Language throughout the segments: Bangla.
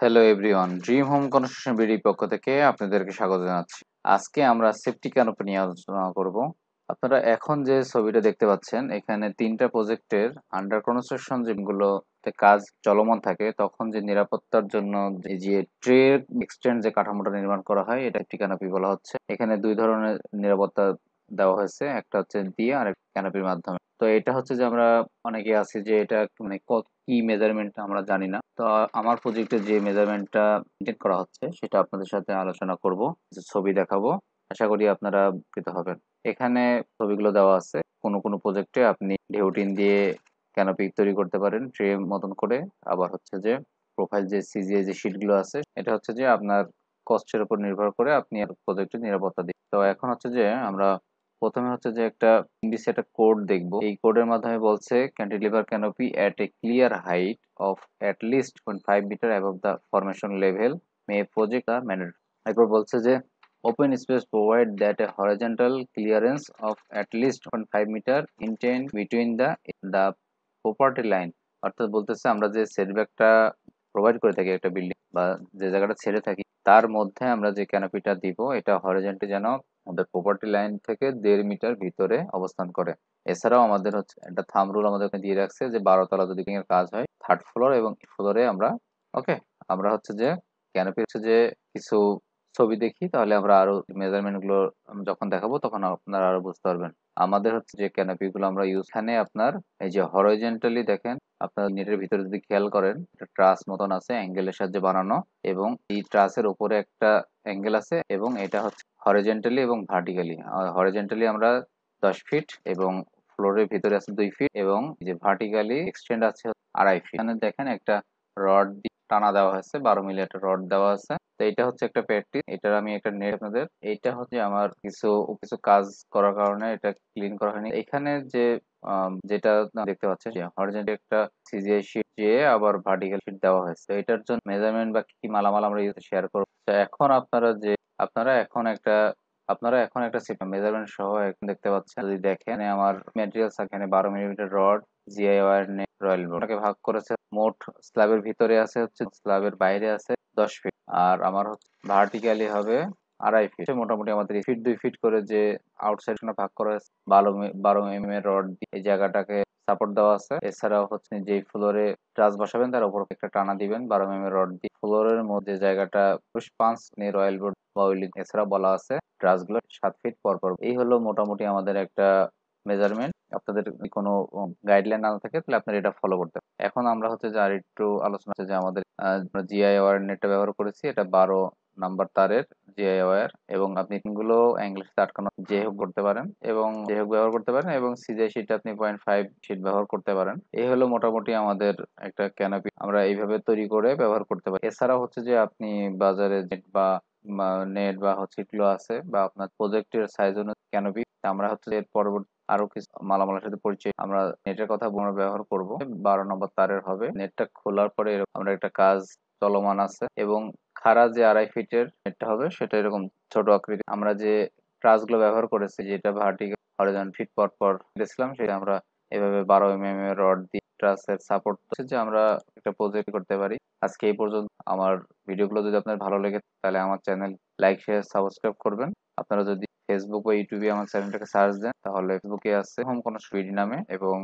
Hello everyone, dream home construction বিডির পক্ষ থেকে আপনাদেরকে স্বাগত জানাচ্ছি। আজকে আমরা সেফটি ক্যানোপি নিয়ে আলোচনা করব। আপনারা এখন যে ছবিটা দেখতে পাচ্ছেন, এখানে 3টা প্রজেক্টের আন্ডার কনস্ট্রাকশন যেগুলোতে কাজ চলমান থাকে, তখন যে নিরাপত্তার জন্য যে ট্রে এক্সটেন্ড যে কাঠামোটা নির্মাণ করা হয়, এটা সেফটি ক্যানোপি বলা হচ্ছে। এখানে দুই ধরনের নিরাপত্তা দেওয়া হয়েছে, একটা হচ্ছে দিয়ে আর একটা ক্যানোপির মাধ্যমে। তো এটা হচ্ছে যে আমরা অনেকে আছি যে এটা মানে কি মেজারমেন্ট আমরা জানি না। তো আমার প্রজেক্টে যে মেজারমেন্টটা মেনটেন করা হচ্ছে সেটা আপনাদের সাথে আলোচনা করব, যে ছবি দেখাবো। আশা করি আপনারা উপকৃত হবেন। এখানে ছবিগুলো দেওয়া আছে। কোনো কোনো প্রজেক্টে আপনি ঢেউটিন দিয়ে ক্যানোপি তৈরি করতে পারেন ট্রে মতন করে। আবার হচ্ছে যে প্রোফাইল যে সিজিএ যে শিটগুলো আছে, এটা হচ্ছে যে আপনার কস্টের উপর নির্ভর করে আপনি প্রজেক্টের নিরাপত্তা দিন। তো এখন হচ্ছে যে আমরা প্রথমে হচ্ছে যে একটা ইংলিশে একটা কোড দেখব। এই কোডের মাধ্যমে বলছে cantilever canopy at a clear height of at least 0.5 metre above the formation level may project the mandatory. এরপর বলছে যে open space provide that a horizontal clearance of at least 0.5 metre intend between the property line. অর্থাৎ বলতেছে আমরা যে সেটব্যাকটা প্রোভাইড করে থাকি একটা বিল্ডিং বা যে জায়গাটা ছেড়ে থাকি, তার মধ্যে আমরা যে ক্যানোপিটা দিব এটা হরিজন্টালি যেন আমাদের প্রপার্টি লাইন থেকে 1.5 মিটার ভিতরে অবস্থান করে। এছাড়াও আমাদের হচ্ছে একটা থাম্ব রুল আমাদের দিয়ে রাখছে যে 12 তলা যদি এর কাজ হয়, 3rd ফ্লোর এবং ফ্লোরে আমরা ওকে আমরা হচ্ছে যে ক্যানোপি হচ্ছে যে কিছু ছবি দেখি, তাহলে আমরা আরো মেজারমেন্ট গুলো যখন দেখাবো তখন আপনারা আরো বুঝতে পারবেন। আমাদের হচ্ছে যে ক্যানোপি গুলো আমরা ইউজ, এখানে আপনার এই যে হরিজন্টালি দেখেন, আপনার নেটের ভিতরে যদি খেয়াল করেন, একটা ট্রাস মতন আছে অ্যাঙ্গেলের সাহায্যে বানানো, এবং এই ট্রাসের উপরে একটা অ্যাঙ্গেল আছে, এবং এটা হচ্ছে হরিজন্টালি এবং ভার্টিক্যালি। হরিজন্টালি আমরা 10 ফিট এবং ফ্লোরের ভিতরে আছে 2 ফিট, এবং যে ভার্টিক্যালি এক্সটেন্ড আছে 2.5 ফিট। এখানে দেখেন একটা রড দিয়ে টানা দেওয়া হয়েছে, 12 মিলি একটা রড দেওয়া আছে। তো এটা হচ্ছে একটা প্র্যাকটিস, এটার আমি একটা নেট আপনাদের, এইটা হচ্ছে আমার কিছু কিছু কাজ করার কারণে এটা ক্লিন করা হয়নি। এখানে যে যেটা দেখতে পাচ্ছেন যে হরিজন্টালি একটা সিজিআই শিট দিয়ে আবার ভার্টিক্যাল শিট দেওয়া হয়েছে। তো এটার জন্য মেজারমেন্ট বা কি মালামাল আমরা শেয়ার করবো। তো এখন আপনারা এখন একটা মেজারমেন্ট সহ এখন দেখতে পাচ্ছেন। যদি দেখেন আমার ম্যাটেরিয়ালস এখানে 12 millimetre rod, GI wire net, royal board ভাগ করেছে। মোট স্ল্যাবের ভিতরে আছে হচ্ছে, স্ল্যাবের বাইরে আছে 10 ফিট, আর আমার হচ্ছে ভার্টিক্যালি হবে 2.5 ফিট। মোটামুটি আমাদের 2 ফিট করে যে আউটসাইড ভাগ করা হয়েছে 12 mm এর রড দিয়ে এই জায়গাটাকে সাপোর্ট দেওয়া আছে। এছাড়াও হচ্ছে যেই ফ্লোরে ট্রাস বসাবেন তার উপর একটা টানা দিবেন 12 mm এর রড দিয়ে। ফ্লোরের মধ্যে জায়গাটা পুশ-পাঁচ রয়্যাল বোর্ড বা উইলিং, এছাড়া বলা আছে ট্রাস গুলো 7 ফিট পর পর। এই হলো মোটামুটি আমাদের একটা মেজারমেন্ট। আপনাদের কোনো গাইডলাইন না থাকে তাহলে আপনারা এটা ফলো করতে পারেন। এখন আমরা হচ্ছে যে আর একটু আলোচনা হচ্ছে যে আমাদের জিআই ওয়্যার নেটটা ব্যবহার করেছি, এটা 12 নাম্বার তারের জিআই ওয়্যার, এবং আপনি গুলো অ্যাঙ্গেলের সাথে আটকানো যে হোক করতে পারেন, এবং যে হোক ব্যবহার করতে পারেন, এবং সিজিআই শিট আপনি 0.5 শিট ব্যবহার করতে পারেন। এই হলো মোটামুটি আমাদের একটা ক্যানোপি আমরা এইভাবে তৈরি করে ব্যবহার করতে পারি। এছাড়াও হচ্ছে যে আপনি বাজারে নেট বা হচ্ছে এগুলো আছে, বা আপনার প্রজেক্টের সাইজ অনুযায়ী ক্যানোপি, আমরা হচ্ছে এর পরবর্তী আরো কিছু মালামালের সাথে পরিচয়। আমরা নেটের কথা ব্যবহার করব, 12 নম্বর তারের হবে। নেটটা খোলার পরে আমরা একটা কাজ চলমান আছে, এবং খাড়া যে 2.5 ফিটের নেটটা হবে সেটা এরকম ছোট আকৃতি। আমরা যে ট্রাস গুলো ব্যবহার করেছি, যেটা ভার্টিক্যাল হরিজন্টাল ফিট পর পর দিয়েছিলাম, সেটা আমরা এভাবে 12 mm এর রড দিয়ে ট্রাসের সাপোর্ট হচ্ছে যে আমরা একটা প্রজেক্ট করতে পারি। আজকে এই পর্যন্ত। আমার ভিডিওগুলো যদি আপনার ভালো লাগে তাহলে আমার চ্যানেল লাইক, শেয়ার, সাবস্ক্রাইব করবেন। আপনারা যদি ফেসবুক বা ইউটিউবে আমার চ্যানেলটাকে সার্চ দেন, তাহলে ফেসবুকে আছে হোম কনস্ট্রাকশন নামে, এবং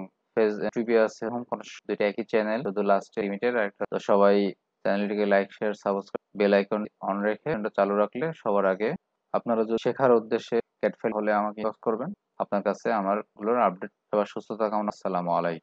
ইউটিউবে আছে হোম কনস্ট্রাকশন, দুইটা একই চ্যানেল, শুধু লাস্টে লিমিটেড একটা। তো সবাই চ্যানেলটিকে like, share, subscribe, bell icon on রেখে চালু রাখলে সবার আগে আপনারা যদি শেখার উদ্দেশ্যে ক্যাট ফেল হলে আমাকে ইনবক্স করবেন। আপনার কাছে আমার গুলোর আপডেট। সবার সুস্থতা কামনা। আসসালামু আলাইকুম।